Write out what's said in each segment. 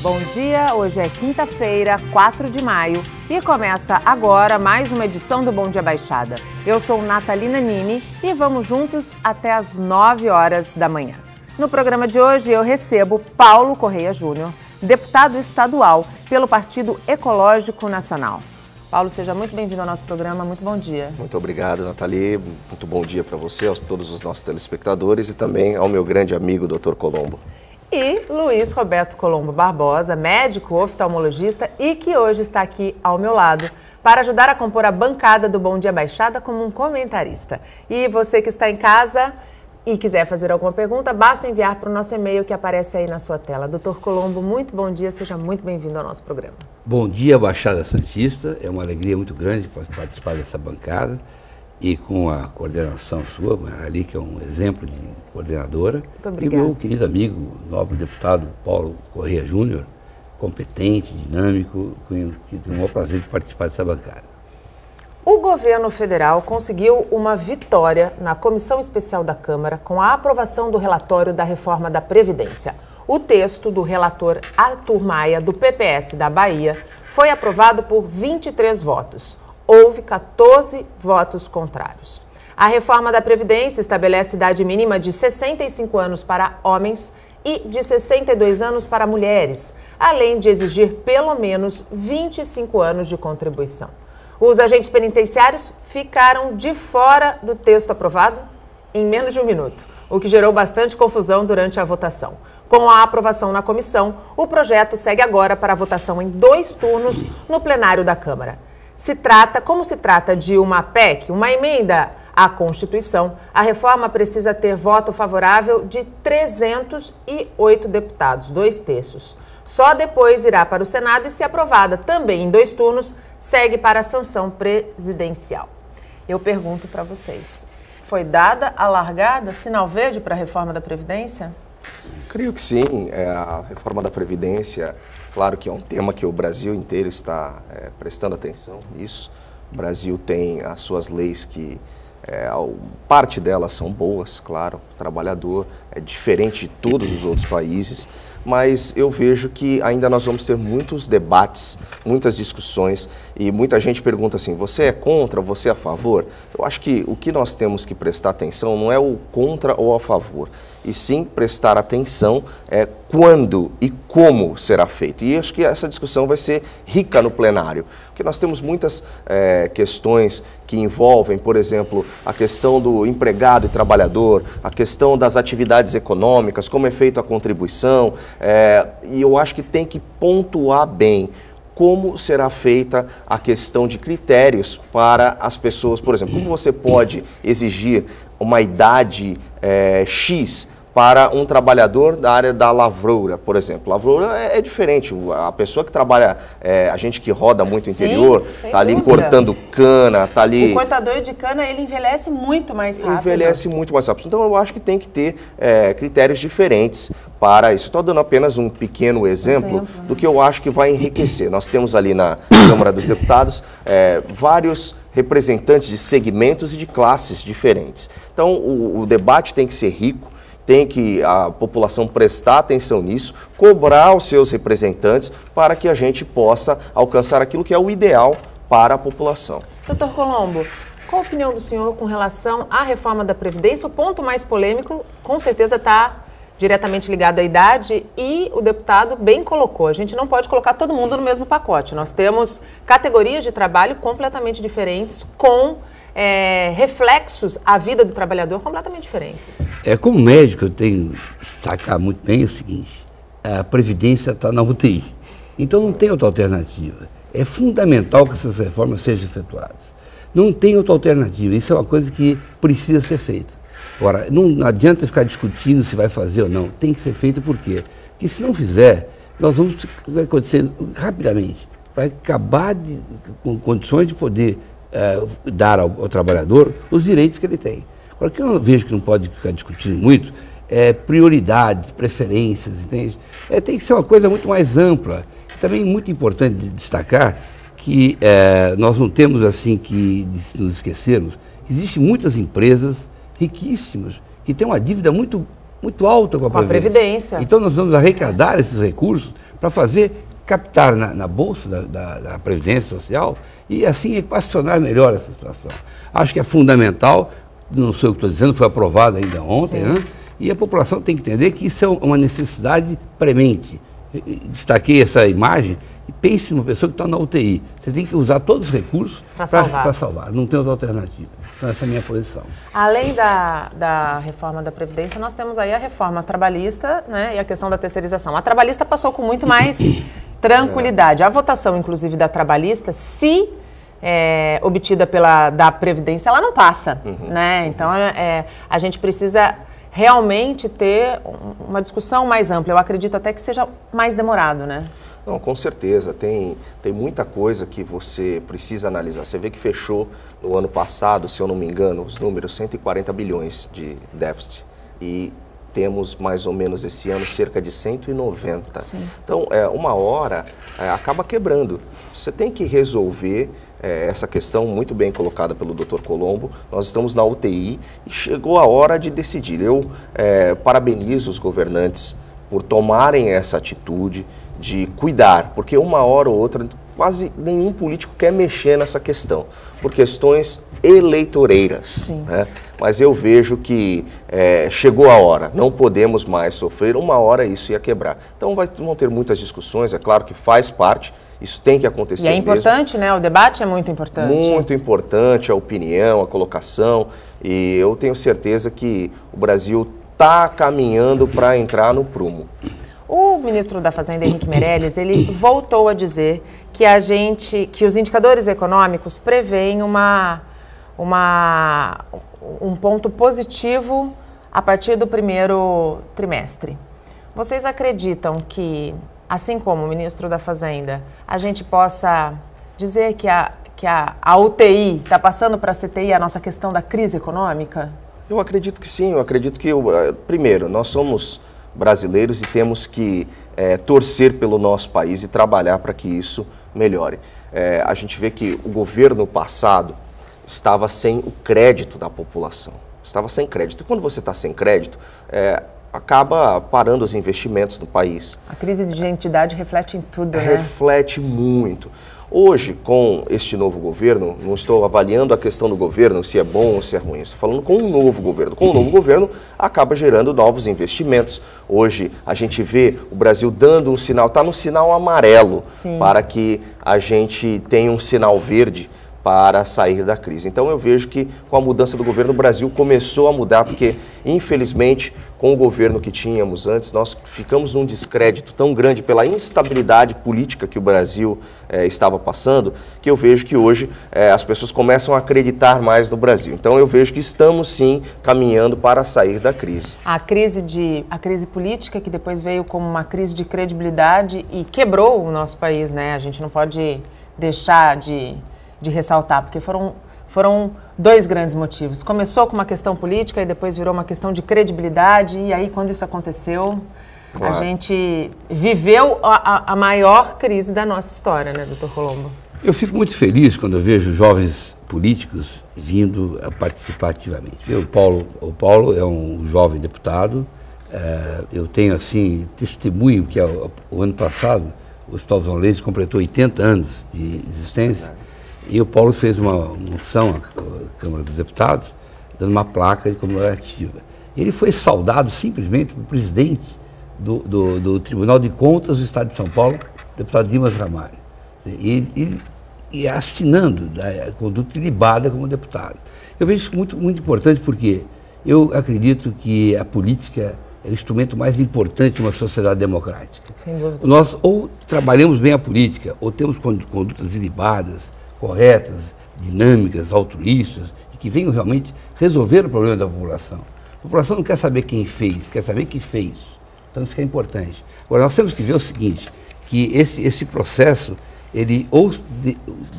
Bom dia, hoje é quinta-feira, 4 de maio e começa agora mais uma edição do Bom Dia Baixada. Eu sou Natalina Nini e vamos juntos até às 9 horas da manhã. No programa de hoje eu recebo Paulo Correia Júnior, deputado estadual pelo Partido Ecológico Nacional. Paulo, seja muito bem-vindo ao nosso programa, muito bom dia. Muito obrigado, Nathalie, muito bom dia para você, a todos os nossos telespectadores e também ao meu grande amigo, Dr. Colombo. E Luiz Roberto Colombo Barbosa, médico oftalmologista e que hoje está aqui ao meu lado para ajudar a compor a bancada do Bom Dia Baixada como um comentarista. E você que está em casa e quiser fazer alguma pergunta, basta enviar para o nosso e-mail que aparece aí na sua tela. Dr. Colombo, muito bom dia, seja muito bem-vindo ao nosso programa. Bom dia, Baixada Santista, é uma alegria muito grande participar dessa bancada e com a coordenação sua, ali que é um exemplo de coordenadora, e o meu querido amigo, nobre deputado Paulo Correia Júnior, competente, dinâmico, que tem o maior prazer de participar dessa bancada. O governo federal conseguiu uma vitória na Comissão Especial da Câmara com a aprovação do relatório da reforma da Previdência. O texto do relator Arthur Maia, do PPS da Bahia, foi aprovado por 23 votos. Houve 14 votos contrários. A reforma da Previdência estabelece idade mínima de 65 anos para homens e de 62 anos para mulheres, além de exigir pelo menos 25 anos de contribuição. Os agentes penitenciários ficaram de fora do texto aprovado em menos de um minuto, o que gerou bastante confusão durante a votação. Com a aprovação na comissão, o projeto segue agora para a votação em 2 turnos no plenário da Câmara. Como se trata de uma PEC, uma emenda à Constituição, a reforma precisa ter voto favorável de 308 deputados, 2/3. Só depois irá para o Senado e, se aprovada também em 2 turnos, segue para a sanção presidencial. Eu pergunto para vocês, foi dada a largada, sinal verde para a reforma da Previdência? Creio que sim, a reforma da Previdência, claro que é um tema que o Brasil inteiro está prestando atenção nisso. O Brasil tem as suas leis que, parte delas são boas, claro, o trabalhador é diferente de todos os outros países, mas eu vejo que ainda nós vamos ter muitos debates, muitas discussões e muita gente pergunta assim, você é contra, você é a favor? Eu acho que o que nós temos que prestar atenção não é o contra ou a favor, e sim prestar atenção quando e como será feito. E acho que essa discussão vai ser rica no plenário, porque nós temos muitas questões que envolvem, por exemplo, a questão do empregado e trabalhador, a questão das atividades econômicas, como é feita a contribuição, e eu acho que tem que pontuar bem como será feita a questão de critérios para as pessoas, por exemplo, como você pode exigir uma idade X para um trabalhador da área da lavoura, por exemplo. Lavoura é diferente, a pessoa que trabalha, a gente que roda muito o interior, está ali cortando cana, está ali... O cortador de cana, ele envelhece muito mais rápido. Envelhece muito mais rápido. Então eu acho que tem que ter critérios diferentes para isso. Estou dando apenas um pequeno exemplo do que eu acho que vai enriquecer. Nós temos ali na Câmara dos Deputados vários representantes de segmentos e de classes diferentes. Então o debate tem que ser rico, tem que a população prestar atenção nisso, cobrar os seus representantes para que a gente possa alcançar aquilo que é o ideal para a população. Doutor Colombo, qual a opinião do senhor com relação à reforma da Previdência? O ponto mais polêmico, com certeza, está diretamente ligado à idade e o deputado bem colocou. A gente não pode colocar todo mundo no mesmo pacote. Nós temos categorias de trabalho completamente diferentes, com reflexos à vida do trabalhador completamente diferentes. Como médico, eu tenho que destacar muito bem o seguinte, a Previdência está na UTI, então não tem outra alternativa. É fundamental que essas reformas sejam efetuadas. Não tem outra alternativa, isso é uma coisa que precisa ser feita. Agora, não adianta ficar discutindo se vai fazer ou não, tem que ser feito por quê? Porque se não fizer, vai acontecer rapidamente, vai acabar com condições de poder dar ao trabalhador os direitos que ele tem. Agora, o que eu vejo que não pode ficar discutindo muito é prioridades, preferências, entende? Tem que ser uma coisa muito mais ampla. Também muito importante de destacar que nós não temos assim que nos esquecermos que existem muitas empresas riquíssimas que têm uma dívida muito muito alta com a Previdência. Então nós vamos arrecadar esses recursos para captar na Bolsa da Previdência Social e assim equacionar melhor essa situação. Acho que é fundamental, não sei o que estou dizendo, foi aprovado ainda ontem, né? E a população tem que entender que isso é uma necessidade premente. Destaquei essa imagem e pense numa pessoa que está na UTI. Você tem que usar todos os recursos para salvar. Não tem outra alternativa. Então essa é a minha posição. Além da reforma da Previdência, nós temos aí a reforma trabalhista, né, e a questão da terceirização. A trabalhista passou com muito mais tranquilidade. A votação, inclusive, da trabalhista, se obtida da Previdência, ela não passa. Né? Então a gente precisa realmente ter uma discussão mais ampla. Eu acredito até que seja mais demorado, né? Não, com certeza. Tem muita coisa que você precisa analisar. Você vê que fechou no ano passado, se eu não me engano, os números, 140 bilhões de déficit. E temos mais ou menos esse ano cerca de 190. Sim. Então, uma hora acaba quebrando. Você tem que resolver essa questão muito bem colocada pelo Dr. Colombo. Nós estamos na UTI e chegou a hora de decidir. Eu parabenizo os governantes por tomarem essa atitude de cuidar, porque uma hora ou outra quase nenhum político quer mexer nessa questão, por questões eleitoreiras. Né? Mas eu vejo que chegou a hora, não podemos mais sofrer, uma hora isso ia quebrar. Então vão ter muitas discussões, é claro que faz parte, isso tem que acontecer mesmo. E é importante, né? O debate é muito importante. Muito importante, a opinião, a colocação, e eu tenho certeza que o Brasil está caminhando para entrar no prumo. O ministro da Fazenda, Henrique Meirelles, ele voltou a dizer que os indicadores econômicos prevêem um ponto positivo a partir do primeiro trimestre. Vocês acreditam que, assim como o ministro da Fazenda, a gente possa dizer que a UTI está passando para a CTI a nossa questão da crise econômica? Eu acredito que sim, eu acredito que, primeiro, nós somos brasileiros e temos que torcer pelo nosso país e trabalhar para que isso melhore. A gente vê que o governo passado estava sem o crédito da população, estava sem crédito. E quando você está sem crédito, acaba parando os investimentos no país. A crise de identidade reflete em tudo, né? Reflete muito. Hoje, com este novo governo, não estou avaliando a questão do governo, se é bom ou se é ruim, estou falando com um novo governo. Com o novo governo, acaba gerando novos investimentos. Hoje, a gente vê o Brasil dando um sinal, está no sinal amarelo, para que a gente tenha um sinal verde para sair da crise. Então eu vejo que com a mudança do governo, o Brasil começou a mudar, porque infelizmente com o governo que tínhamos antes, nós ficamos num descrédito tão grande pela instabilidade política que o Brasil estava passando, que eu vejo que hoje as pessoas começam a acreditar mais no Brasil. Então eu vejo que estamos sim caminhando para sair da crise. A crise política, que depois veio como uma crise de credibilidade e quebrou o nosso país, né? A gente não pode deixar de ressaltar, porque foram dois grandes motivos. Começou com uma questão política e depois virou uma questão de credibilidade, e aí quando isso aconteceu, claro, a gente viveu a maior crise da nossa história, né, Dr. Colombo? Eu fico muito feliz quando eu vejo jovens políticos vindo a participar ativamente. O Paulo é um jovem deputado, eu tenho assim testemunho que o ano passado o Hospital João Leite completou 80 anos de existência. E o Paulo fez uma moção à Câmara dos Deputados, dando uma placa de comemorativa. Ele foi saudado simplesmente pelo presidente do Tribunal de Contas do Estado de São Paulo, o deputado Dimas Ramalho, e assinando a conduta ilibada como deputado. Eu vejo isso muito, muito importante porque eu acredito que a política é o instrumento mais importante de uma sociedade democrática. Sem dúvida. Nós ou trabalhamos bem a política, ou temos condutas ilibadas, corretas, dinâmicas, altruístas, e que venham realmente resolver o problema da população. A população não quer saber quem fez, quer saber que fez. Então isso que é importante. Agora, nós temos que ver o seguinte, que esse processo, ele ou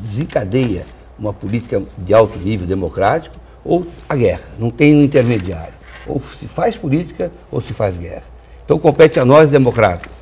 desencadeia uma política de alto nível democrático, ou a guerra. Não tem um intermediário. Ou se faz política, ou se faz guerra. Então compete a nós, democratas,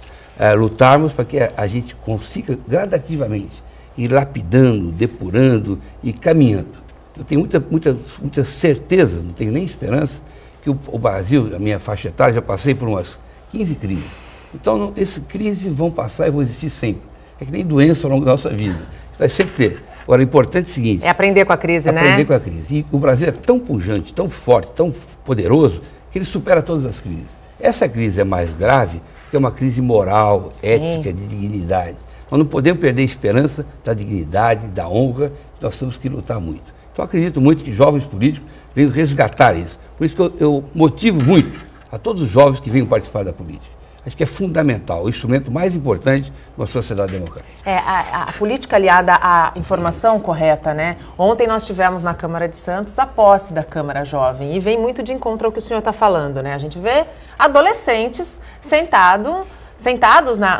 lutarmos para que a gente consiga gradativamente ir lapidando, depurando e caminhando. Eu tenho muita certeza, não tenho nem esperança, que o Brasil, a minha faixa etária, já passei por umas 15 crises. Então, essas crises vão passar e vão existir sempre. É que nem doença ao longo da nossa vida. Vai sempre ter. Agora, o importante é o seguinte... É aprender com a crise, né? Aprender com a crise. E o Brasil é tão pujante, tão forte, tão poderoso, que ele supera todas as crises. Essa crise é mais grave, que é uma crise moral, ética, de dignidade. Nós não podemos perder a esperança da dignidade, da honra, nós temos que lutar muito. Então, acredito muito que jovens políticos venham resgatar isso. Por isso que eu motivo muito a todos os jovens que venham participar da política. Acho que é fundamental, o instrumento mais importante de uma sociedade democrática. A política aliada à informação correta, né? Ontem nós tivemos na Câmara de Santos a posse da Câmara Jovem e vem muito de encontro ao que o senhor está falando, né? A gente vê adolescentes sentados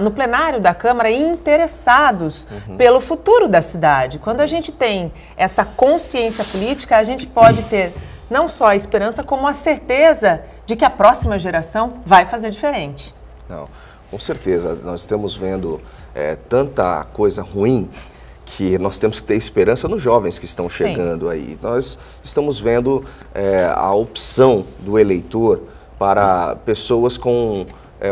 no plenário da Câmara e interessados pelo futuro da cidade. Quando a gente tem essa consciência política, a gente pode ter não só a esperança, como a certeza de que a próxima geração vai fazer diferente. Não, com certeza. Nós estamos vendo tanta coisa ruim que nós temos que ter esperança nos jovens que estão chegando aí. Nós estamos vendo a opção do eleitor para pessoas com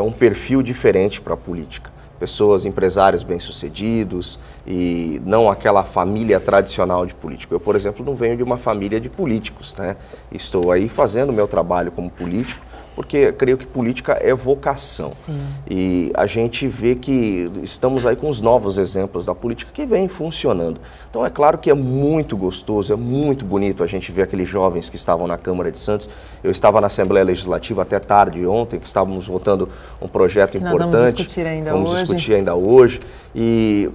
um perfil diferente para a política. Pessoas, empresários bem-sucedidos e não aquela família tradicional de político. Eu, por exemplo, não venho de uma família de políticos, né? Estou aí fazendo o meu trabalho como político, porque creio que política é vocação. Sim. E a gente vê que estamos aí com os novos exemplos da política que vem funcionando. Então é claro que é muito gostoso, é muito bonito a gente ver aqueles jovens que estavam na Câmara de Santos. Eu estava na Assembleia Legislativa até tarde ontem, que estávamos votando um projeto importante. Nós vamos discutir ainda hoje. E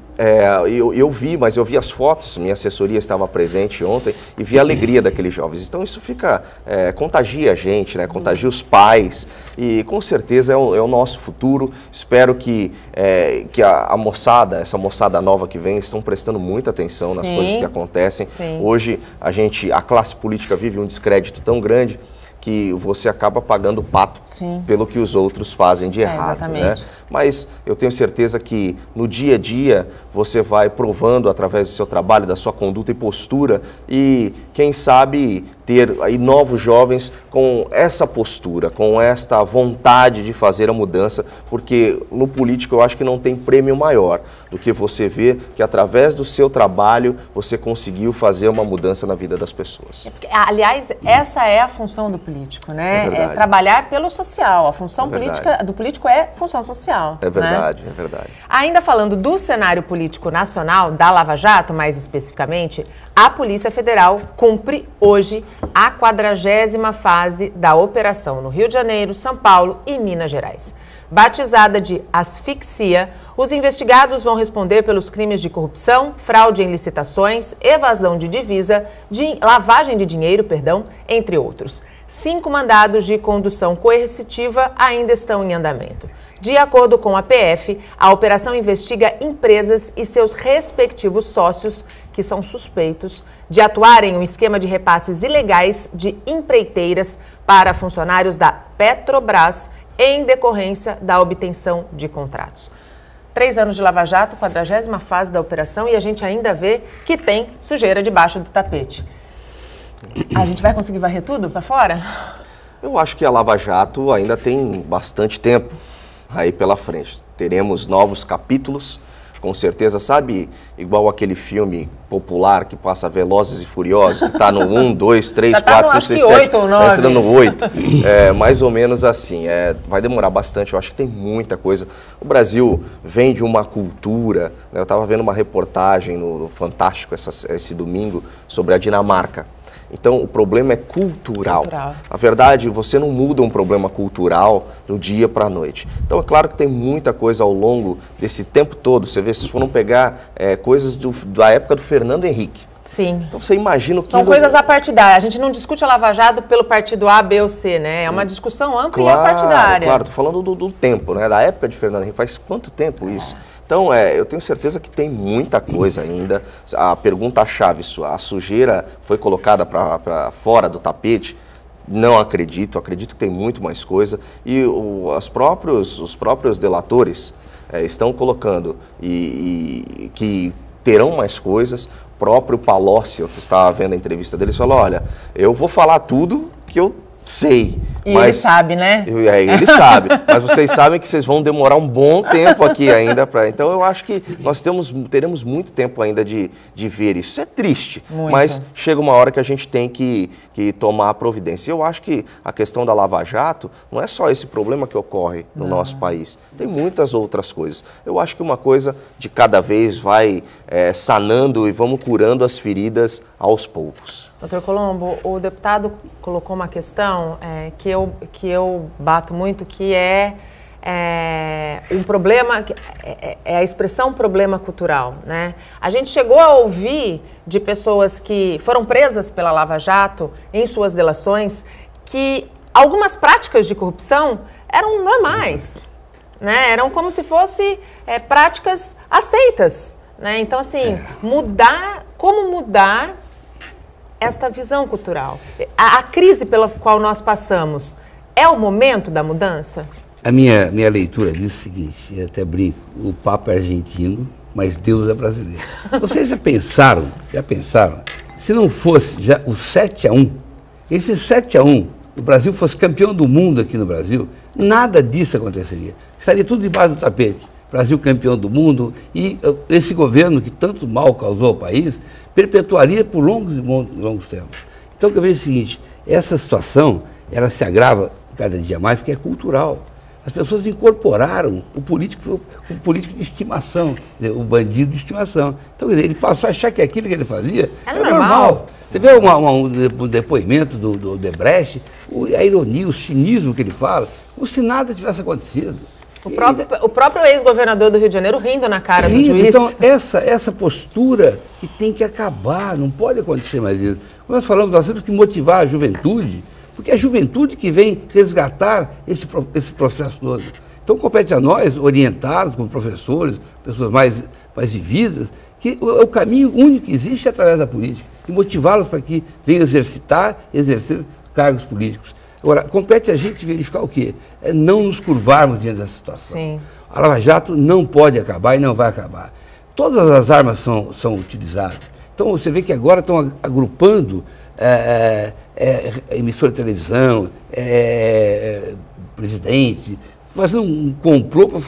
eu vi as fotos, minha assessoria estava presente ontem e vi a alegria daqueles jovens. Então isso contagia a gente, né? Contagia os pais e com certeza é o nosso futuro. Espero que a moçada, essa moçada nova que vem, estão prestando muita atenção nas coisas que acontecem. Sim. Hoje a classe política vive um descrédito tão grande que você acaba pagando o pato pelo que os outros fazem de errado, né? Mas eu tenho certeza que no dia a dia você vai provando através do seu trabalho, da sua conduta e postura e quem sabe ter aí novos jovens com essa postura, com esta vontade de fazer a mudança, porque no político eu acho que não tem prêmio maior do que você ver que através do seu trabalho você conseguiu fazer uma mudança na vida das pessoas. Aliás, essa é a função do político, né? É trabalhar pelo social. A função política do político é função social. É verdade, né? É verdade. Ainda falando do cenário político nacional, da Lava Jato, mais especificamente, a Polícia Federal cumpre hoje a 40ª fase da operação no Rio de Janeiro, São Paulo e Minas Gerais. Batizada de asfixia, os investigados vão responder pelos crimes de corrupção, fraude em licitações, evasão de divisa, lavagem de dinheiro, entre outros. 5 mandados de condução coercitiva ainda estão em andamento. De acordo com a PF, a operação investiga empresas e seus respectivos sócios que são suspeitos de atuar em um esquema de repasses ilegais de empreiteiras para funcionários da Petrobras em decorrência da obtenção de contratos. 3 anos de Lava Jato, 40ª fase da operação e a gente ainda vê que tem sujeira debaixo do tapete. A gente vai conseguir varrer tudo para fora? Eu acho que a Lava Jato ainda tem bastante tempo aí pela frente. Teremos novos capítulos, com certeza, sabe, igual aquele filme popular que passa Velozes e Furiosos, que está no 1, 2, 3, 4, 5, 6, 7, tá entrando no 8. Mais ou menos assim, vai demorar bastante, eu acho que tem muita coisa. O Brasil vem de uma cultura, né, eu estava vendo uma reportagem no Fantástico esse domingo sobre a Dinamarca. Então, o problema é cultural. Na verdade, você não muda um problema cultural do dia para a noite. Então, é claro que tem muita coisa ao longo desse tempo todo. Você vê, se foram pegar coisas da época do Fernando Henrique. Sim. Então, você imagina o que... São coisas apartidárias. A gente não discute a Lava Jato pelo partido A, B ou C, né? É uma discussão ampla e apartidária. Claro, estou falando do tempo, né? Da época de Fernando Henrique. Faz quanto tempo isso? Então, eu tenho certeza que tem muita coisa ainda. A pergunta-chave, a sujeira foi colocada para fora do tapete? Não acredito, acredito que tem muito mais coisa. E os próprios delatores estão colocando e que terão mais coisas. O próprio Palocci, eu estava vendo a entrevista dele, falou, olha, eu vou falar tudo que eu Sei. E ele sabe, né? Ele sabe. Mas vocês sabem que vocês vão demorar um bom tempo aqui ainda. Então eu acho que nós teremos muito tempo ainda de ver isso. Isso é triste, muito. Mas chega uma hora que a gente tem que tomar a providência. Eu acho que a questão da Lava Jato não é só esse problema que ocorre no nosso país. Tem muitas outras coisas. Eu acho que uma coisa de cada vez vai sanando e vamos curando as feridas aos poucos. Doutor Colombo, o deputado colocou uma questão que eu bato muito, que é um problema, é a expressão problema cultural, né? A gente chegou a ouvir de pessoas que foram presas pela Lava Jato em suas delações que algumas práticas de corrupção eram normais, né? Eram como se fossem práticas aceitas, né? Então, assim, como mudar esta visão cultural? A crise pela qual nós passamos é o momento da mudança? A minha leitura diz o seguinte, eu até brinco, o Papa é argentino, mas Deus é brasileiro. Vocês já pensaram, se não fosse já o 7-1, esse 7-1, o Brasil fosse campeão do mundo aqui no Brasil, nada disso aconteceria. Estaria tudo debaixo do tapete. Brasil campeão do mundo, e esse governo que tanto mal causou ao país, perpetuaria por longos tempos. Então, eu vejo o seguinte, essa situação, ela se agrava cada dia mais porque é cultural. As pessoas incorporaram o político de estimação, o bandido de estimação. Então, quer dizer, ele passou a achar que aquilo que ele fazia era normal. Você vê um depoimento do Odebrecht, a ironia, o cinismo que ele fala, como se nada tivesse acontecido. O próprio ex-governador do Rio de Janeiro rindo na cara do juiz. Então, essa postura que tem que acabar, não pode acontecer mais isso. Como nós falamos, nós temos que motivar a juventude, porque é a juventude que vem resgatar esse processo todo. Então, compete a nós, orientados como professores, pessoas mais vividas, que o caminho único que existe é através da política, e motivá-los para que venham exercer cargos políticos. Agora, compete a gente verificar o quê? É não nos curvarmos diante dessa situação. Sim. A Lava Jato não pode acabar e não vai acabar. Todas as armas são utilizadas. Então, você vê que agora estão agrupando emissora de televisão, presidente, fazendo um complô para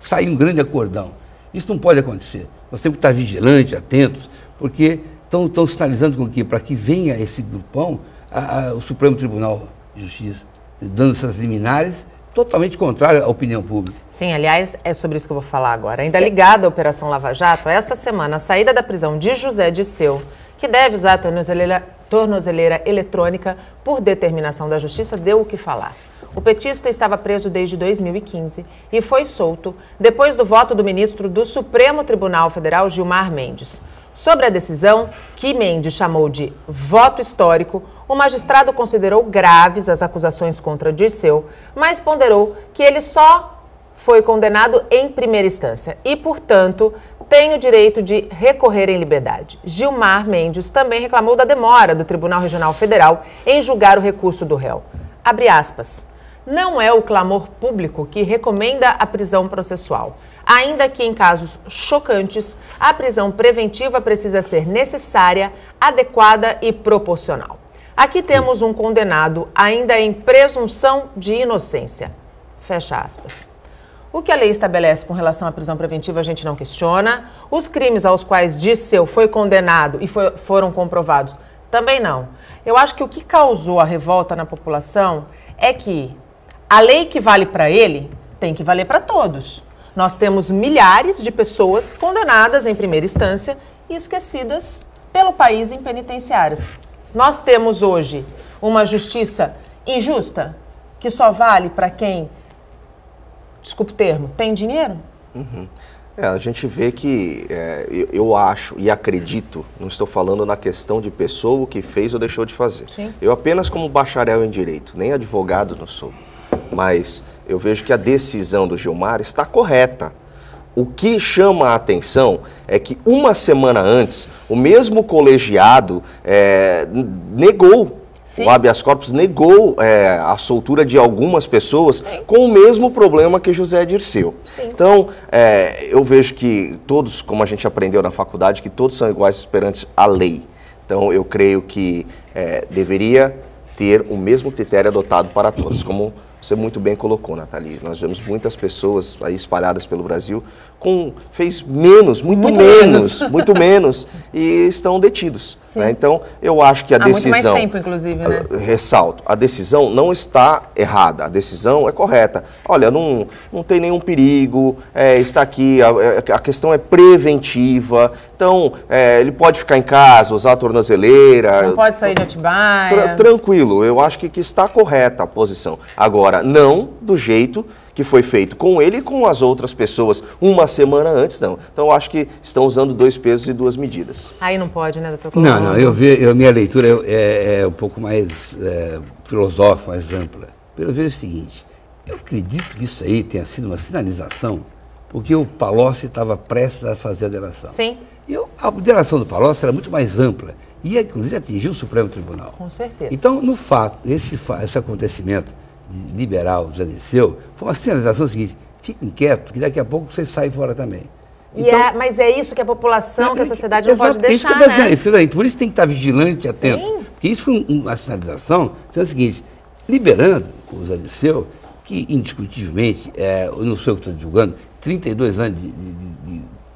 sair um grande acordão. Isso não pode acontecer. Nós temos que estar vigilantes, atentos, porque estão sinalizando com que, para que venha esse grupão, o Supremo Tribunal de Justiça, dando essas liminares totalmente contrárias à opinião pública. Sim, aliás, é sobre isso que eu vou falar agora. Ainda ligado à Operação Lava Jato, esta semana, a saída da prisão de José Dirceu, que deve usar a tornozeleira eletrônica por determinação da Justiça, deu o que falar. O petista estava preso desde 2015 e foi solto depois do voto do ministro do Supremo Tribunal Federal, Gilmar Mendes. Sobre a decisão, que Mendes chamou de voto histórico, o magistrado considerou graves as acusações contra Dirceu, mas ponderou que ele só foi condenado em primeira instância e, portanto, tem o direito de recorrer em liberdade. Gilmar Mendes também reclamou da demora do Tribunal Regional Federal em julgar o recurso do réu. Abre aspas. Não é o clamor público que recomenda a prisão processual. Ainda que em casos chocantes, a prisão preventiva precisa ser necessária, adequada e proporcional. Aqui temos um condenado ainda em presunção de inocência. Fecha aspas. O que a lei estabelece com relação à prisão preventiva a gente não questiona. Os crimes aos quais Dirceu foi condenado e foram comprovados também não. Eu acho que o que causou a revolta na população é que a lei que vale para ele tem que valer para todos. Nós temos milhares de pessoas condenadas em primeira instância e esquecidas pelo país em penitenciárias. Nós temos hoje uma justiça injusta que só vale para quem, desculpe o termo, tem dinheiro? Uhum. A gente vê que eu acho e acredito, não estou falando na questão de pessoa o que fez ou deixou de fazer. Sim. Eu apenas como bacharel em direito, nem advogado não sou, mas eu vejo que a decisão do Gilmar está correta. O que chama a atenção é que uma semana antes, o mesmo colegiado negou, Sim. O habeas corpus negou a soltura de algumas pessoas Sim. com o mesmo problema que José Dirceu. Sim. Então, eu vejo que todos, como a gente aprendeu na faculdade, que todos são iguais perante a lei. Então, eu creio que deveria ter o mesmo critério adotado para todos, como você muito bem colocou, Nathalie. Nós vemos muitas pessoas aí espalhadas pelo Brasil fez menos, muito menos, e estão detidos. Né? Então, eu acho que a decisão... Há muito mais tempo, inclusive, né? Ressalto, a decisão não está errada, a decisão é correta. Olha, não tem nenhum perigo, está aqui, a questão é preventiva, então, ele pode ficar em casa, usar a tornozeleira... Não pode sair de Atibaia... Tranquilo, eu acho que está correta a posição. Agora, não do jeito que foi feito com ele e com as outras pessoas uma semana antes, não. Então, eu acho que estão usando 2 pesos e 2 medidas. Aí não pode, né, doutor? Não, minha leitura é um pouco mais filosófica, mais ampla. Pelo menos é o seguinte, eu acredito que isso aí tenha sido uma sinalização, porque o Palocci estava prestes a fazer a delação. Sim. E a delação do Palocci era muito mais ampla, e inclusive atingiu o Supremo Tribunal. Com certeza. Então, no fato, esse acontecimento de liberar o Zé Dirceu, foi uma sinalização seguinte: fiquem quietos, que daqui a pouco vocês saem fora também. Então, mas é isso que a população, que a sociedade não pode deixar, Por isso tem que estar vigilante e atento. Sim. Porque isso foi uma sinalização, então é o seguinte, liberando o Zé Dirceu, que indiscutivelmente, não sei o que estou julgando, 32 anos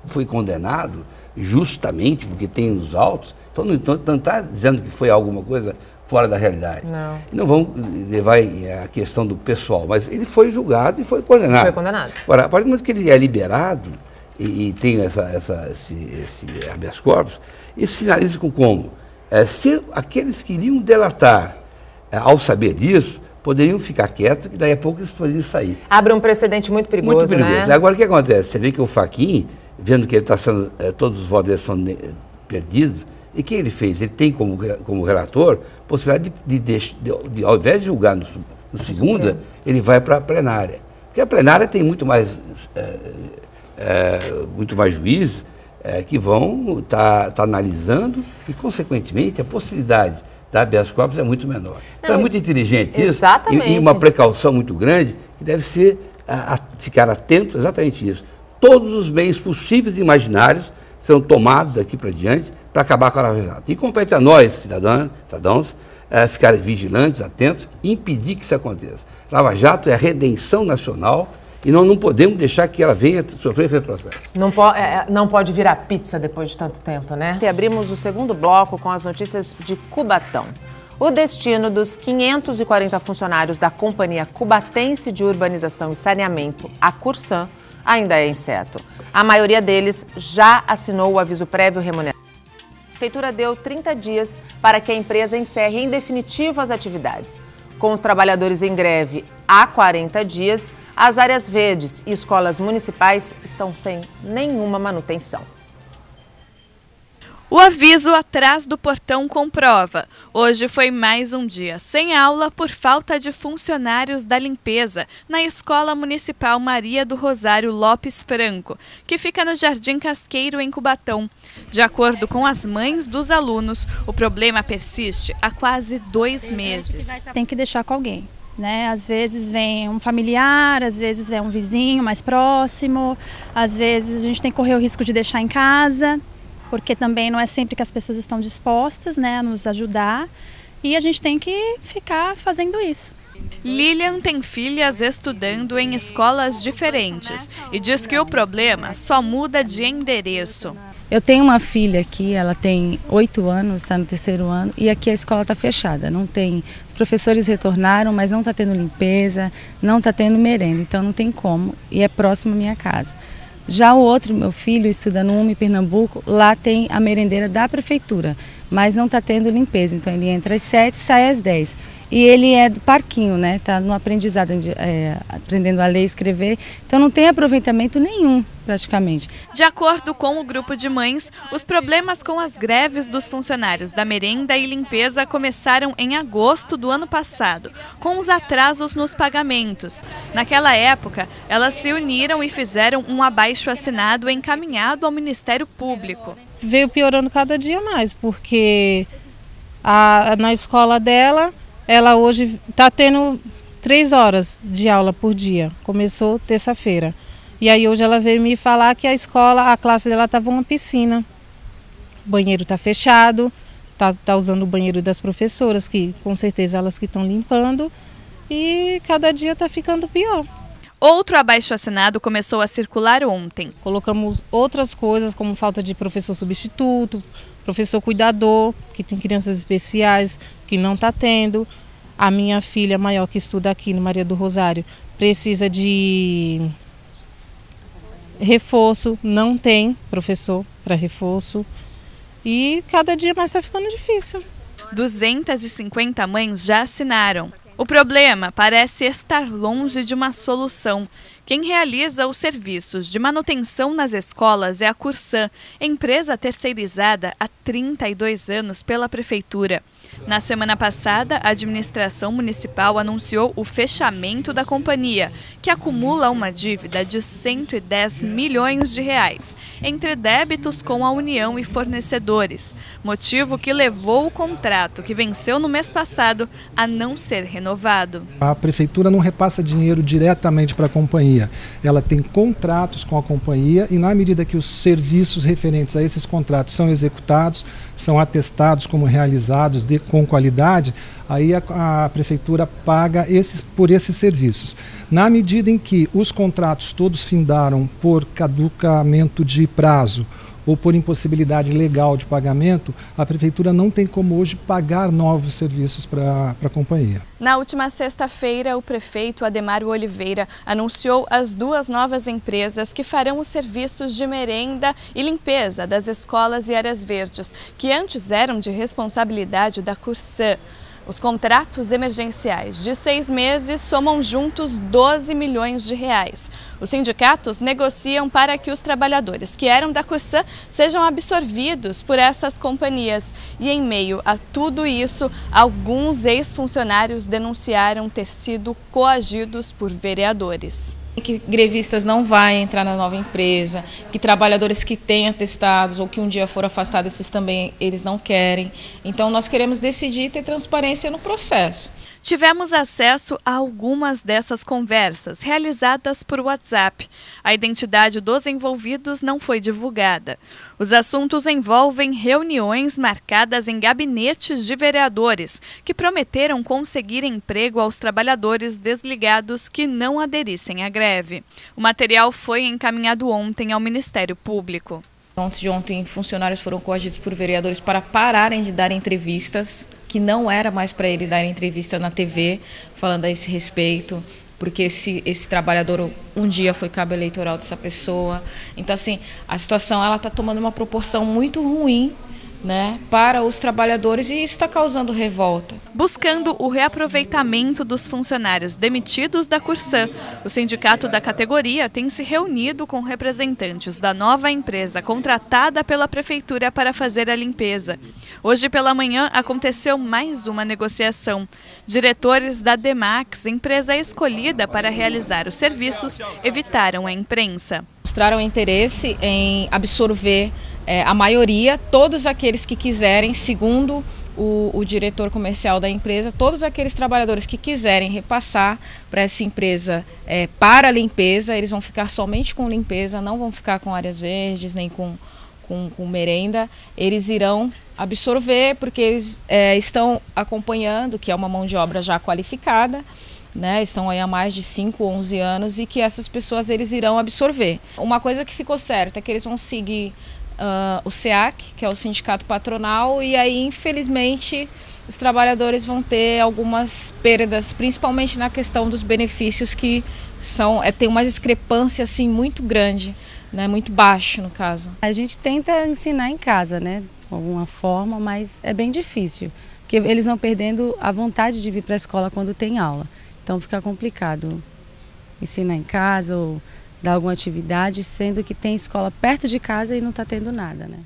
foi condenado justamente porque tem os autos, então não está dizendo que foi alguma coisa fora da realidade. Não vamos levar a questão do pessoal, mas ele foi julgado e foi condenado. Foi condenado. Agora, a partir do momento que ele é liberado e tem esse habeas corpus, isso sinaliza como? Se aqueles que iriam delatar, ao saber disso, poderiam ficar quietos, que daí a pouco eles poderiam sair. Abre um precedente muito perigoso, muito perigoso. né? Agora, o que acontece? Você vê que o Fachin, vendo que ele está sendo, todos os votos dele são perdidos, e o que ele fez? Ele tem como relator possibilidade de ao invés de julgar no segunda, ele vai para a plenária. Porque a plenária tem muito mais juízes que vão estar analisando e, consequentemente, a possibilidade da habeas corpus é muito menor. Então é muito inteligente isso. Exatamente. E uma precaução muito grande que deve ser ficar atento exatamente isso. Todos os meios possíveis e imaginários serão tomados daqui para diante para acabar com a Lava Jato. E compete a nós, cidadãos, ficarem vigilantes, atentos e impedir que isso aconteça. Lava Jato é a redenção nacional e nós não podemos deixar que ela venha sofrer retrocesso. Não pode virar pizza depois de tanto tempo, né? E abrimos o segundo bloco com as notícias de Cubatão. O destino dos 540 funcionários da Companhia Cubatense de Urbanização e Saneamento, a Cursan, ainda é incerto. A maioria deles já assinou o aviso prévio remunerado. A Prefeitura deu 30 dias para que a empresa encerre em definitivo as atividades. Com os trabalhadores em greve há 40 dias, as áreas verdes e escolas municipais estão sem nenhuma manutenção. O aviso atrás do portão comprova. Hoje foi mais um dia sem aula por falta de funcionários da limpeza na Escola Municipal Maria do Rosário Lopes Franco, que fica no Jardim Casqueiro, em Cubatão. De acordo com as mães dos alunos, o problema persiste há quase 2 meses. Tem que deixar com alguém, né? Às vezes vem um familiar, às vezes é um vizinho mais próximo, às vezes a gente tem que correr o risco de deixar em casa, porque também não é sempre que as pessoas estão dispostas, né, a nos ajudar, e a gente tem que ficar fazendo isso. Lilian tem filhas estudando em escolas diferentes e diz que o problema só muda de endereço. Eu tenho uma filha aqui, ela tem 8 anos, está no 3º ano, e aqui a escola está fechada. Não tem, os professores retornaram, mas não está tendo limpeza, não está tendo merenda, então não tem como, e é próximo à minha casa. Já o outro, meu filho, estuda no UME Pernambuco, lá tem a merendeira da prefeitura, mas não está tendo limpeza, então ele entra às 7 e sai às 10. E ele é do parquinho, né? Está no aprendizado, aprendendo a ler e escrever, então não tem aproveitamento nenhum, praticamente. De acordo com o grupo de mães, os problemas com as greves dos funcionários da merenda e limpeza começaram em agosto do ano passado, com os atrasos nos pagamentos. Naquela época, elas se uniram e fizeram um abaixo-assinado encaminhado ao Ministério Público. Veio piorando cada dia mais, porque na escola dela, ela hoje está tendo 3 horas de aula por dia, começou terça-feira. E aí hoje ela veio me falar que a classe dela estava uma piscina, o banheiro está fechado, tá usando o banheiro das professoras, que com certeza elas que estão limpando, e cada dia está ficando pior. Outro abaixo-assinado começou a circular ontem. Colocamos outras coisas, como falta de professor substituto, professor cuidador, que tem crianças especiais, que não está tendo. A minha filha maior, que estuda aqui no Maria do Rosário, precisa de reforço, não tem professor para reforço. E cada dia mais está ficando difícil. 250 mães já assinaram. O problema parece estar longe de uma solução. Quem realiza os serviços de manutenção nas escolas é a Cursan, empresa terceirizada há 32 anos pela Prefeitura. Na semana passada, a administração municipal anunciou o fechamento da companhia, que acumula uma dívida de 110 milhões de reais, entre débitos com a União e fornecedores, motivo que levou o contrato, que venceu no mês passado, a não ser renovado. A Prefeitura não repassa dinheiro diretamente para a companhia, ela tem contratos com a companhia e na medida que os serviços referentes a esses contratos são executados, são atestados como realizados com qualidade, aí a Prefeitura paga por esses serviços. Na medida em que os contratos todos findaram por caducamento de prazo ou por impossibilidade legal de pagamento, a Prefeitura não tem como hoje pagar novos serviços para a companhia. Na última sexta-feira, o prefeito Ademário Oliveira anunciou as 2 novas empresas que farão os serviços de merenda e limpeza das escolas e áreas verdes, que antes eram de responsabilidade da Cursan. Os contratos emergenciais de 6 meses somam juntos 12 milhões de reais. Os sindicatos negociam para que os trabalhadores que eram da Cursan sejam absorvidos por essas companhias. E em meio a tudo isso, alguns ex-funcionários denunciaram ter sido coagidos por vereadores. Que grevistas não vão entrar na nova empresa, que trabalhadores que têm atestados ou que um dia foram afastados, esses também eles não querem. Então nós queremos decidir e ter transparência no processo. Tivemos acesso a algumas dessas conversas, realizadas por WhatsApp. A identidade dos envolvidos não foi divulgada. Os assuntos envolvem reuniões marcadas em gabinetes de vereadores, que prometeram conseguir emprego aos trabalhadores desligados que não aderissem à greve. O material foi encaminhado ontem ao Ministério Público. Antes de ontem, funcionários foram coagidos por vereadores para pararem de dar entrevistas, que não era mais para ele dar entrevista na TV, falando a esse respeito, porque esse trabalhador um dia foi cabo eleitoral dessa pessoa. Então, assim, a situação está tomando uma proporção muito ruim, né, para os trabalhadores, e isso está causando revolta. Buscando o reaproveitamento dos funcionários demitidos da Cursan, o sindicato da categoria tem se reunido com representantes da nova empresa contratada pela Prefeitura para fazer a limpeza. Hoje pela manhã aconteceu mais uma negociação. Diretores da Demax, empresa escolhida para realizar os serviços, evitaram a imprensa. Mostraram interesse em absorver a maioria, todos aqueles que quiserem, segundo o diretor comercial da empresa, todos aqueles trabalhadores que quiserem repassar para essa empresa para a limpeza, eles vão ficar somente com limpeza, não vão ficar com áreas verdes, nem com merenda. Eles irão absorver, porque eles estão acompanhando, que é uma mão de obra já qualificada, né, estão aí há mais de 5, 11 anos, e que essas pessoas eles irão absorver. Uma coisa que ficou certa é que eles vão seguir o SEAC, que é o sindicato patronal, e aí infelizmente os trabalhadores vão ter algumas perdas, principalmente na questão dos benefícios, que tem uma discrepância assim muito grande, né, muito baixo no caso. A gente tenta ensinar em casa, né, de alguma forma, mas é bem difícil, porque eles vão perdendo a vontade de vir para a escola quando tem aula. Então fica complicado ensinar em casa ou dar alguma atividade, sendo que tem escola perto de casa e não está tendo nada, né?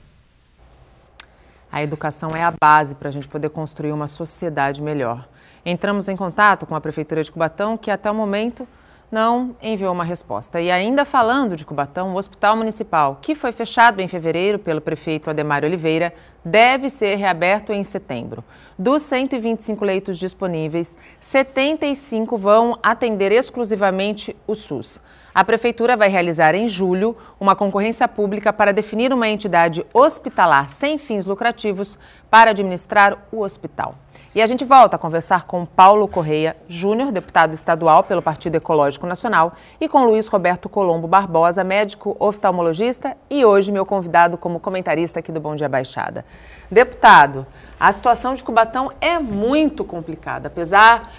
A educação é a base para a gente poder construir uma sociedade melhor. Entramos em contato com a Prefeitura de Cubatão, que até o momento não enviou uma resposta. E ainda falando de Cubatão, o Hospital Municipal, que foi fechado em fevereiro pelo prefeito Ademário Oliveira, deve ser reaberto em setembro. Dos 125 leitos disponíveis, 75 vão atender exclusivamente o SUS. A Prefeitura vai realizar em julho uma concorrência pública para definir uma entidade hospitalar sem fins lucrativos para administrar o hospital. E a gente volta a conversar com Paulo Correia Júnior, deputado estadual pelo Partido Ecológico Nacional, e com Luiz Roberto Colombo Barbosa, médico oftalmologista e hoje meu convidado como comentarista aqui do Bom Dia Baixada. Deputado, a situação de Cubatão é muito complicada, apesar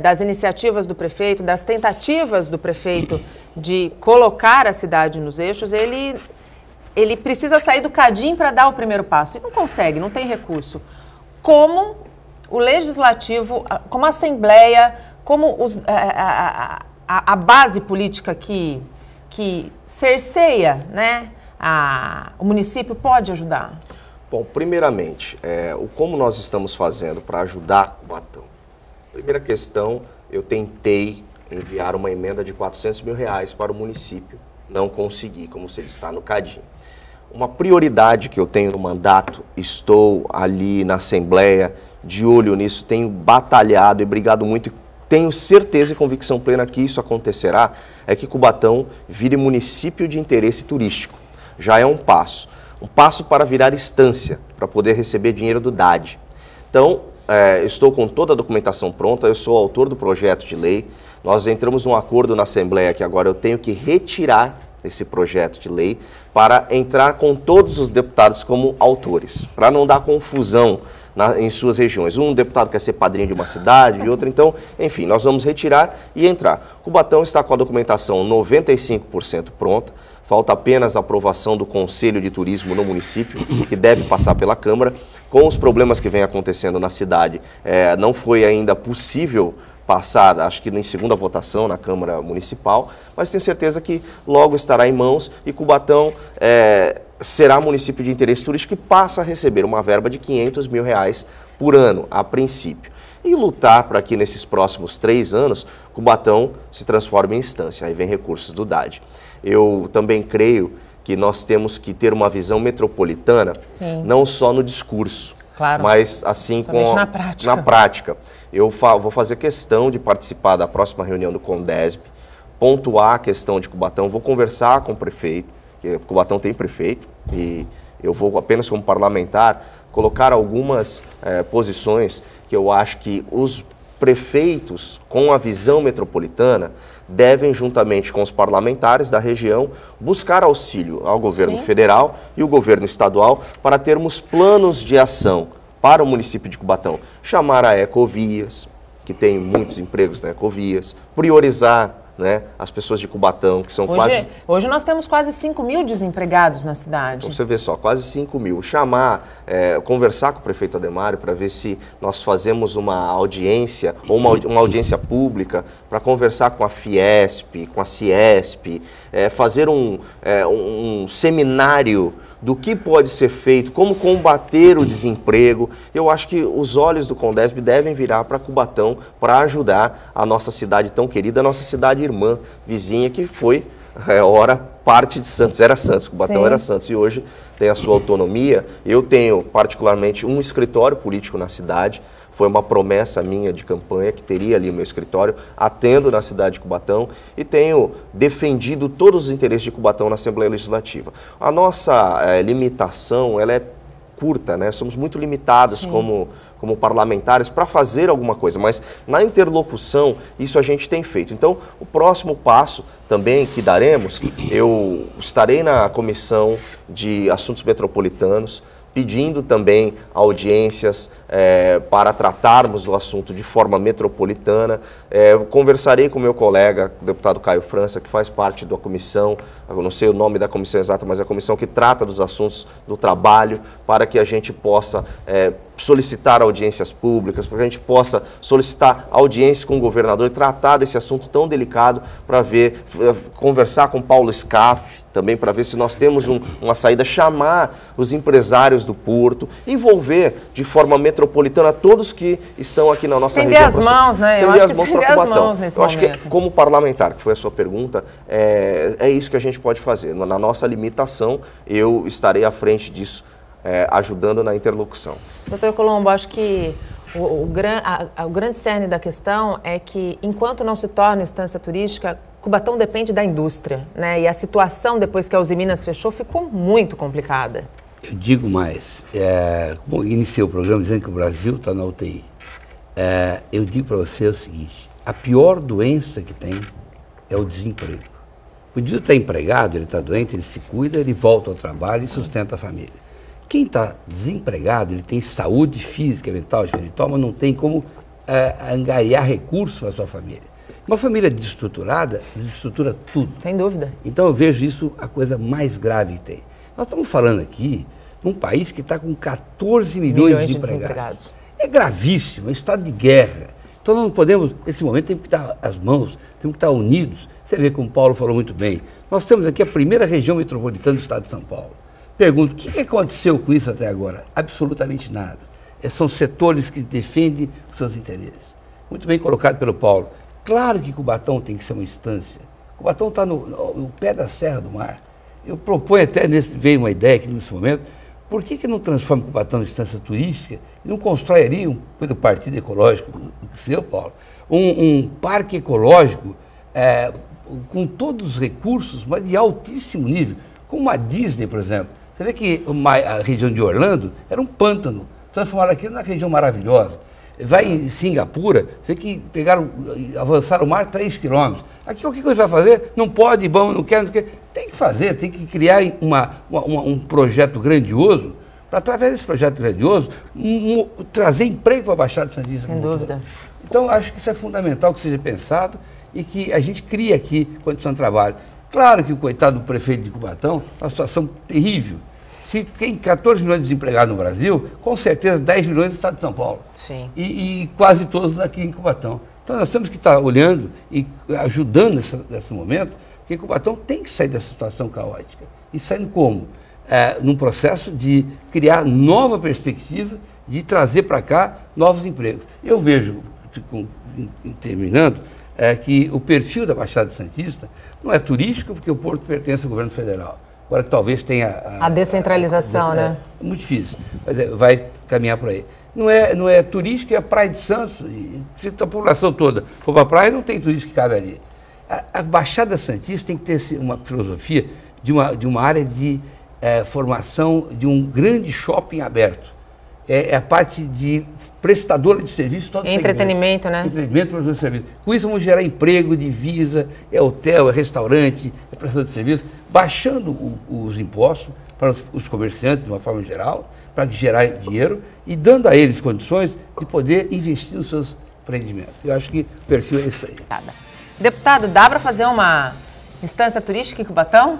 das iniciativas do prefeito, das tentativas do prefeito de colocar a cidade nos eixos, ele precisa sair do cadinho para dar o primeiro passo e não consegue, não tem recurso. Como o Legislativo, como a Assembleia, como a base política que cerceia, né, o município pode ajudar? Bom, primeiramente, como nós estamos fazendo para ajudar Cubatão? Primeira questão, eu tentei enviar uma emenda de R$400 mil para o município, não consegui, como se ele está no cadinho. Uma prioridade que eu tenho no mandato, estou ali na Assembleia, de olho nisso, tenho batalhado e brigado muito, tenho certeza e convicção plena que isso acontecerá, é que Cubatão vire município de interesse turístico. Já é um passo para virar estância, para poder receber dinheiro do DAD. Então, estou com toda a documentação pronta, eu sou autor do projeto de lei, nós entramos num acordo na Assembleia que agora eu tenho que retirar esse projeto de lei para entrar com todos os deputados como autores, para não dar confusão em suas regiões. Um deputado quer ser padrinho de uma cidade e outro, então, enfim, nós vamos retirar e entrar. Cubatão está com a documentação 95% pronta, falta apenas a aprovação do Conselho de Turismo no município, que deve passar pela Câmara. Com os problemas que vem acontecendo na cidade, não foi ainda possível passar, acho que em segunda votação na Câmara Municipal, mas tenho certeza que logo estará em mãos e Cubatão será município de interesse turístico e passa a receber uma verba de R$500 mil por ano, a princípio. E lutar para que nesses próximos 3 anos, Cubatão se transforme em instância, aí vem recursos do DAD. Eu também creio que nós temos que ter uma visão metropolitana, sim, não só no discurso, claro, mas assim como na prática. Eu vou fazer questão de participar da próxima reunião do Condesb, pontuar a questão de Cubatão, vou conversar com o prefeito, porque Cubatão tem prefeito, e eu vou apenas como parlamentar colocar algumas posições que eu acho que os prefeitos com a visão metropolitana devem, juntamente com os parlamentares da região, buscar auxílio ao governo federal e o governo estadual para termos planos de ação para o município de Cubatão. Chamar a Ecovias, que tem muitos empregos na Ecovias, priorizar, né, as pessoas de Cubatão, que são Hoje nós temos quase 5 mil desempregados na cidade. Então, você vê só, quase 5 mil. Chamar, conversar com o prefeito Adhemário para ver se nós fazemos uma audiência, ou uma audiência pública, para conversar com a Fiesp, com a Ciesp, fazer um seminário do que pode ser feito, como combater o desemprego. Eu acho que os olhos do Condesb devem virar para Cubatão para ajudar a nossa cidade tão querida, a nossa cidade irmã, vizinha, que foi, parte de Santos, era Santos, Cubatão era Santos, e hoje tem a sua autonomia. Eu tenho, particularmente, um escritório político na cidade. Foi uma promessa minha de campanha que teria ali o meu escritório, atendo na cidade de Cubatão e tenho defendido todos os interesses de Cubatão na Assembleia Legislativa. A nossa limitação, ela é curta, né? Somos muito limitados como parlamentares para fazer alguma coisa, mas na interlocução isso a gente tem feito. Então, o próximo passo também que daremos, eu estarei na Comissão de Assuntos Metropolitanos, pedindo também audiências para tratarmos do assunto de forma metropolitana. Conversarei com meu colega, o deputado Caio França, que faz parte da comissão, eu não sei o nome da comissão exata, mas é a comissão que trata dos assuntos do trabalho, para que a gente possa solicitar audiências públicas, para que a gente possa solicitar audiências com o governador e tratar desse assunto tão delicado, para conversar com Paulo Scaff, também para ver se nós temos uma saída, chamar os empresários do Porto, envolver de forma metropolitana todos que estão aqui na nossa região. Estender as mãos, né? Estender as mãos para Cubatão. Eu acho que, como parlamentar, que foi a sua pergunta, é isso que a gente pode fazer. Na nossa limitação, eu estarei à frente disso, ajudando na interlocução. Doutor Colombo, acho que o grande cerne da questão é que, enquanto não se torna instância turística, Cubatão depende da indústria, né? E a situação depois que a Usiminas fechou ficou muito complicada. Eu digo mais, bom, iniciei o programa dizendo que o Brasil está na UTI. Eu digo para você o seguinte, a pior doença que tem é o desemprego. O indivíduo está empregado, ele está doente, ele se cuida, ele volta ao trabalho e sustenta a família. Quem está desempregado, ele tem saúde física, mental, espiritual, mas não tem como angariar recursos para a sua família. Uma família desestruturada, desestrutura tudo. Sem dúvida. Então eu vejo isso a coisa mais grave que tem. Nós estamos falando aqui num país que está com 14 milhões de desempregados. É gravíssimo, é um estado de guerra. Então nós não podemos, nesse momento, temos que dar as mãos, temos que estar unidos. Você vê como o Paulo falou muito bem. Nós temos aqui a primeira região metropolitana do estado de São Paulo. Pergunto, o que aconteceu com isso até agora? Absolutamente nada. São setores que defendem os seus interesses. Muito bem colocado pelo Paulo. Claro que Cubatão tem que ser uma instância. Cubatão está no pé da Serra do Mar. Eu proponho até, veio uma ideia aqui nesse momento, por que não transforma Cubatão em instância turística e não constrói ali, pelo Partido Ecológico, seu Paulo, um parque ecológico com todos os recursos, mas de altíssimo nível, como a Disney, por exemplo. Você vê que a região de Orlando era um pântano, transformaram aquilo na região maravilhosa. Vai em Singapura, você vê que avançaram o mar 3 quilômetros. Aqui o que você vai fazer? Não pode, bom, não quer. Tem que fazer, tem que criar um projeto grandioso, para através desse projeto grandioso, trazer emprego para a Baixada Santista. Sem dúvida. Então, acho que isso é fundamental que seja pensado e que a gente crie aqui condição de trabalho. Claro que o coitado do prefeito de Cubatão, uma situação terrível. Se tem 14 milhões de desempregados no Brasil, com certeza 10 milhões no estado de São Paulo. Sim. E quase todos aqui em Cubatão. Então nós temos que estar olhando e ajudando nesse momento, porque Cubatão tem que sair dessa situação caótica. E saindo como? Num processo de criar nova perspectiva, de trazer para cá novos empregos. Eu vejo, terminando, que o perfil da Baixada Santista não é turístico, porque o Porto pertence ao governo federal. Agora que talvez tenha a descentralização, né? É muito difícil, mas vai caminhar por aí. Não é turístico, é a Praia de Santos. E se a população toda for para a praia, não tem turismo que cabe ali. A Baixada Santista tem que ter uma filosofia de uma área de formação de um grande shopping aberto. É a parte de prestadora de serviço. Entretenimento, né? Entretenimento, prestador de serviço. Com isso vamos gerar emprego, divisa, hotel, restaurante, prestador de serviço, baixando os impostos para os comerciantes de uma forma geral, para gerar dinheiro e dando a eles condições de poder investir nos seus empreendimentos. Eu acho que o perfil é isso aí. Deputado, dá para fazer uma instância turística em Cubatão?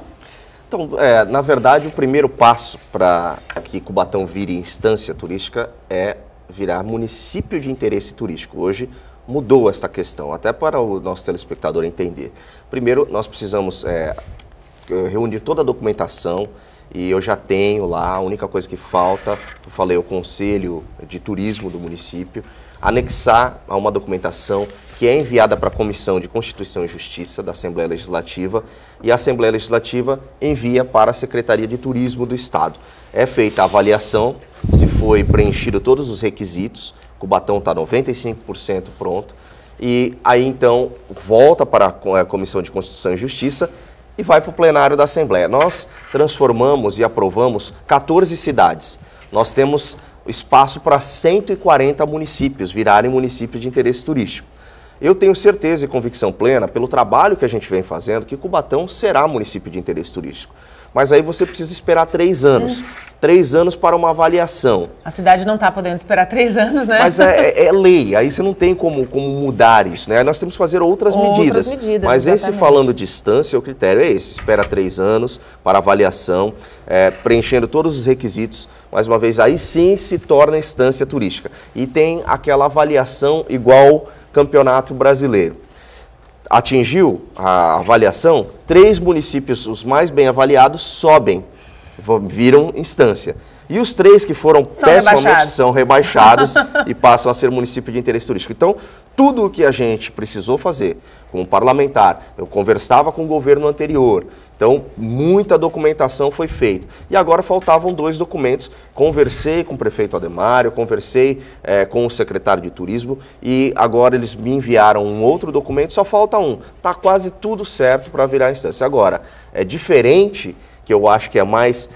Então, na verdade, o primeiro passo para que Cubatão vire instância turística é virar município de interesse turístico. Hoje mudou esta questão, até para o nosso telespectador entender. Primeiro, nós precisamos reunir toda a documentação e eu já tenho lá, a única coisa que falta, eu falei, o Conselho de Turismo do município, anexar a uma documentação que é enviada para a Comissão de Constituição e Justiça da Assembleia Legislativa e a Assembleia Legislativa envia para a Secretaria de Turismo do Estado. É feita a avaliação, se foi preenchido todos os requisitos, Cubatão está 95% pronto, e aí então volta para a Comissão de Constituição e Justiça e vai para o plenário da Assembleia. Nós transformamos e aprovamos 14 cidades. Nós temos espaço para 140 municípios virarem municípios de interesse turístico. Eu tenho certeza e convicção plena, pelo trabalho que a gente vem fazendo, que Cubatão será município de interesse turístico. Mas aí você precisa esperar 3 anos. 3 anos para uma avaliação. A cidade não está podendo esperar 3 anos, né? Mas é lei, aí você não tem como mudar isso, né? Nós temos que fazer outras medidas. Mas exatamente. Esse, falando distância, o critério é esse. Espera 3 anos para avaliação, preenchendo todos os requisitos. Mais uma vez, aí sim se torna instância turística. E tem aquela avaliação igual Campeonato Brasileiro. Atingiu a avaliação, 3 municípios, os mais bem avaliados, sobem, viram instância. E os 3 que foram pessimamente são rebaixados e passam a ser município de interesse turístico. Então, tudo o que a gente precisou fazer como parlamentar, eu conversava com o governo anterior, Então, muita documentação foi feita. E agora faltavam 2 documentos. Conversei com o prefeito Ademário, conversei com o secretário de turismo e agora eles me enviaram um outro documento, só falta um. Está quase tudo certo para virar instância. Agora, é diferente, que eu acho que é mais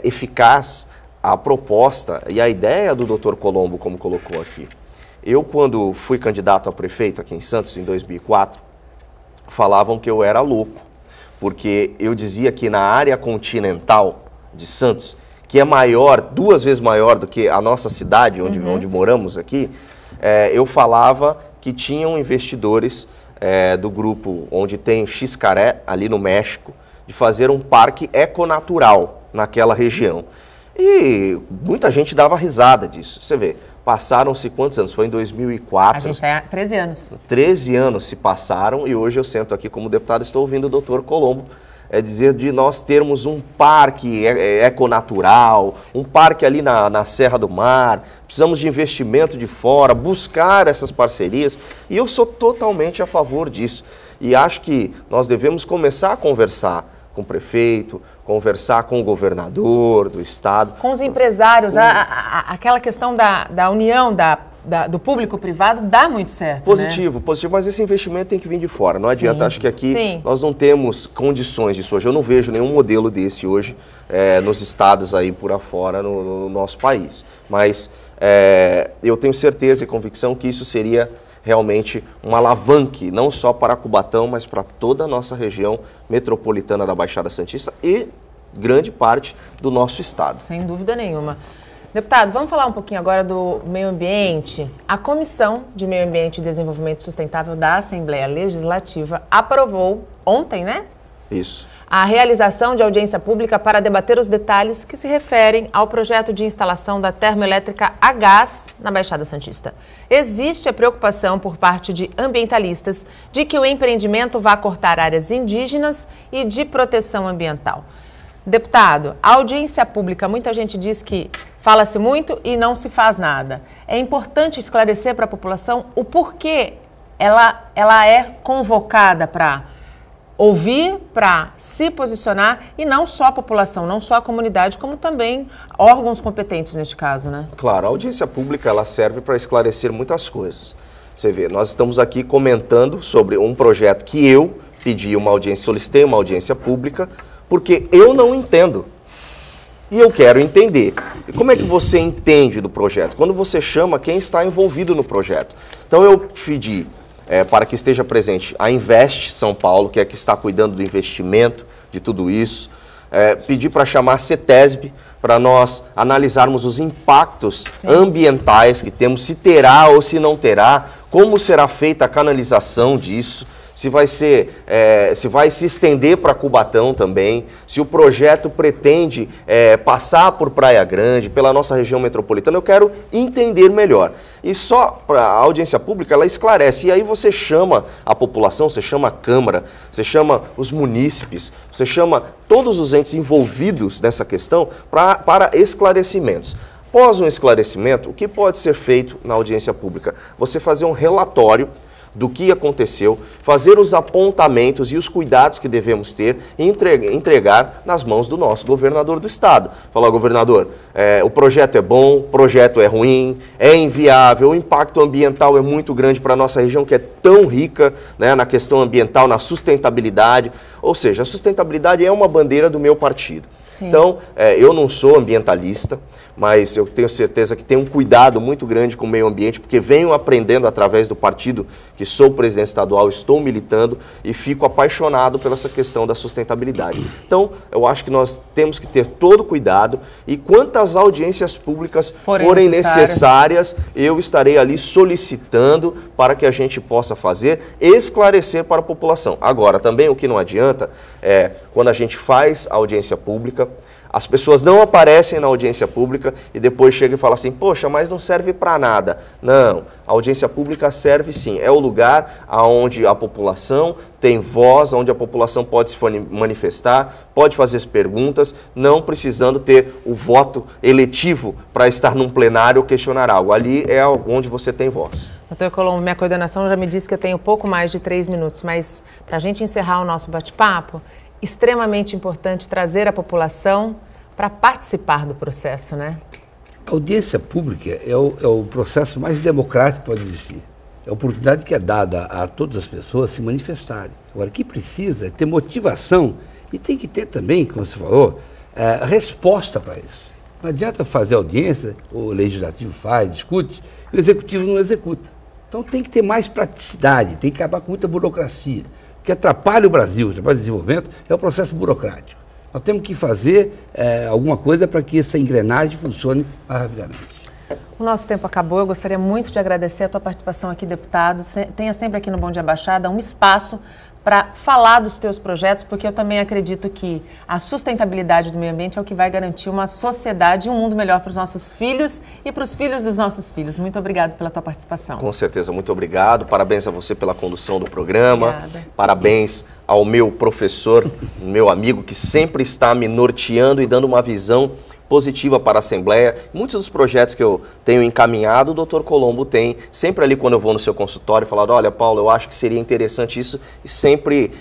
eficaz a proposta e a ideia do Dr. Colombo, como colocou aqui. Eu, quando fui candidato a prefeito aqui em Santos, em 2004, falavam que eu era louco. Porque eu dizia que na área continental de Santos, que é maior, 2 vezes maior do que a nossa cidade, onde moramos aqui, eu falava que tinham investidores do grupo onde tem Xcaré, ali no México, de fazer um parque econatural naquela região. E muita gente dava risada disso. Você vê, passaram-se quantos anos? Foi em 2004. A gente está há 13 anos. 13 anos se passaram e hoje eu sento aqui como deputado, estou ouvindo o Dr. Colombo dizer de nós termos um parque econatural, um parque ali na Serra do Mar, precisamos de investimento de fora, buscar essas parcerias e eu sou totalmente a favor disso. E acho que nós devemos começar a conversar com o prefeito, conversar com o governador do estado. Com os empresários, aquela questão da união do público-privado dá muito certo, positivo, mas esse investimento tem que vir de fora. Não adianta, acho que aqui nós não temos condições disso hoje. Eu não vejo nenhum modelo desse hoje nos estados aí por afora no nosso país. Mas eu tenho certeza e convicção que isso seria realmente um alavanque, não só para Cubatão, mas para toda a nossa região metropolitana da Baixada Santista e grande parte do nosso estado. Sem dúvida nenhuma. Deputado, vamos falar um pouquinho agora do meio ambiente. A Comissão de Meio Ambiente e Desenvolvimento Sustentável da Assembleia Legislativa aprovou ontem, né? Isso. A realização de audiência pública para debater os detalhes que se referem ao projeto de instalação da termoelétrica a gás na Baixada Santista. Existe a preocupação por parte de ambientalistas de que o empreendimento vá cortar áreas indígenas e de proteção ambiental. Deputado, a audiência pública, muita gente diz que fala-se muito e não se faz nada. É importante esclarecer para a população o porquê ela é convocada para ouvir, para se posicionar, e não só a população, não só a comunidade, como também órgãos competentes neste caso, né? Claro, a audiência pública ela serve para esclarecer muitas coisas. Você vê, nós estamos aqui comentando sobre um projeto que eu pedi uma audiência, solicitei uma audiência pública, porque eu não entendo. E eu quero entender. E como é que você entende do projeto? Quando você chama quem está envolvido no projeto. Então eu pedi para que esteja presente a Invest São Paulo, que é que está cuidando do investimento de tudo isso. Pedi para chamar a CETESB, para nós analisarmos os impactos ambientais que temos, se terá ou se não terá, como será feita a canalização disso, se vai se estender para Cubatão também, se o projeto pretende passar por Praia Grande, pela nossa região metropolitana. Eu quero entender melhor. E só para a audiência pública, ela esclarece. E aí você chama a população, você chama a Câmara, você chama os munícipes, você chama todos os entes envolvidos nessa questão para esclarecimentos. Após um esclarecimento, o que pode ser feito na audiência pública? Você fazer um relatório do que aconteceu, fazer os apontamentos e os cuidados que devemos ter e entregar nas mãos do nosso governador do estado. Falar, governador, o projeto é bom, o projeto é ruim, é inviável, o impacto ambiental é muito grande para a nossa região, que é tão rica, né, na questão ambiental, na sustentabilidade. Ou seja, a sustentabilidade é uma bandeira do meu partido. Sim. Então, eu não sou ambientalista, mas eu tenho certeza que tenho um cuidado muito grande com o meio ambiente, porque venho aprendendo através do partido que sou presidente estadual, estou militando e fico apaixonado pela essa questão da sustentabilidade. Então, eu acho que nós temos que ter todo cuidado e quantas audiências públicas forem necessárias, eu estarei ali solicitando para que a gente possa fazer, esclarecer para a população. Agora, também o que não adianta é quando a gente faz a audiência pública, as pessoas não aparecem na audiência pública e depois chegam e falam assim, poxa, mas não serve para nada. Não, a audiência pública serve sim, é o lugar onde a população tem voz, onde a população pode se manifestar, pode fazer as perguntas, não precisando ter o voto eletivo para estar num plenário ou questionar algo. Ali é onde você tem voz. Doutor Colombo, minha coordenação já me disse que eu tenho pouco mais de 3 minutos, mas para a gente encerrar o nosso bate-papo, extremamente importante trazer a população para participar do processo, né? A audiência pública é o processo mais democrático que pode existir. É a oportunidade que é dada a todas as pessoas se manifestarem. Agora, o que precisa é ter motivação e tem que ter também, como você falou, resposta para isso. Não adianta fazer audiência, o legislativo faz, discute, e o executivo não executa. Então tem que ter mais praticidade, tem que acabar com muita burocracia. O que atrapalha o Brasil, atrapalha o desenvolvimento, é o processo burocrático. Nós temos que fazer alguma coisa para que essa engrenagem funcione mais rapidamente. O nosso tempo acabou, eu gostaria muito de agradecer a tua participação aqui, deputado. Tenha sempre aqui no Bom Dia Baixada um espaço para falar dos teus projetos, porque eu também acredito que a sustentabilidade do meio ambiente é o que vai garantir uma sociedade e um mundo melhor para os nossos filhos e para os filhos dos nossos filhos. Muito obrigado pela tua participação. Com certeza, muito obrigado. Parabéns a você pela condução do programa. Obrigada. Parabéns ao meu professor, meu amigo, que sempre está me norteando e dando uma visão positiva para a Assembleia. Muitos dos projetos que eu tenho encaminhado, o Dr. Colombo tem, sempre ali quando eu vou no seu consultório, falando, olha, Paulo, eu acho que seria interessante isso, e sempre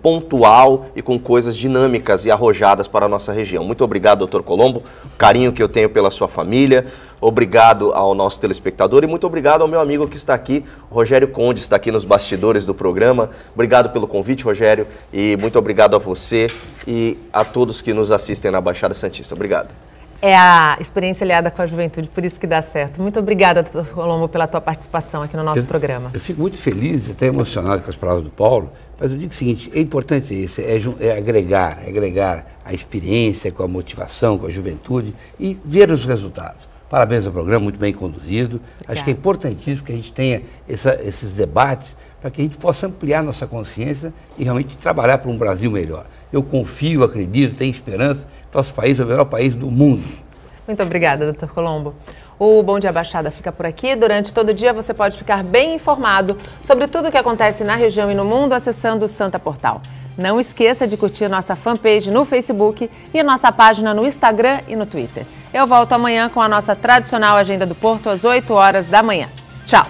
pontual e com coisas dinâmicas e arrojadas para a nossa região. Muito obrigado, Dr. Colombo, o carinho que eu tenho pela sua família, obrigado ao nosso telespectador e muito obrigado ao meu amigo que está aqui, o Rogério Conde, está aqui nos bastidores do programa. Obrigado pelo convite, Rogério, e muito obrigado a você e a todos que nos assistem na Baixada Santista. Obrigado. É a experiência aliada com a juventude, por isso que dá certo. Muito obrigada, Dr. Colombo, pela tua participação aqui no nosso programa. Eu fico muito feliz e até emocionado com as palavras do Paulo, mas eu digo o seguinte, é importante isso, é agregar a experiência com a motivação, com a juventude e ver os resultados. Parabéns ao programa, muito bem conduzido. Obrigada. Acho que é importantíssimo que a gente tenha esses debates para que a gente possa ampliar nossa consciência e realmente trabalhar para um Brasil melhor. Eu confio, acredito, tenho esperança que nosso país é o melhor país do mundo. Muito obrigada, Dr. Colombo. O Bom Dia Baixada fica por aqui. Durante todo o dia você pode ficar bem informado sobre tudo o que acontece na região e no mundo acessando o Santa Portal. Não esqueça de curtir nossa fanpage no Facebook e nossa página no Instagram e no Twitter. Eu volto amanhã com a nossa tradicional Agenda do Porto às 8 horas da manhã. Tchau!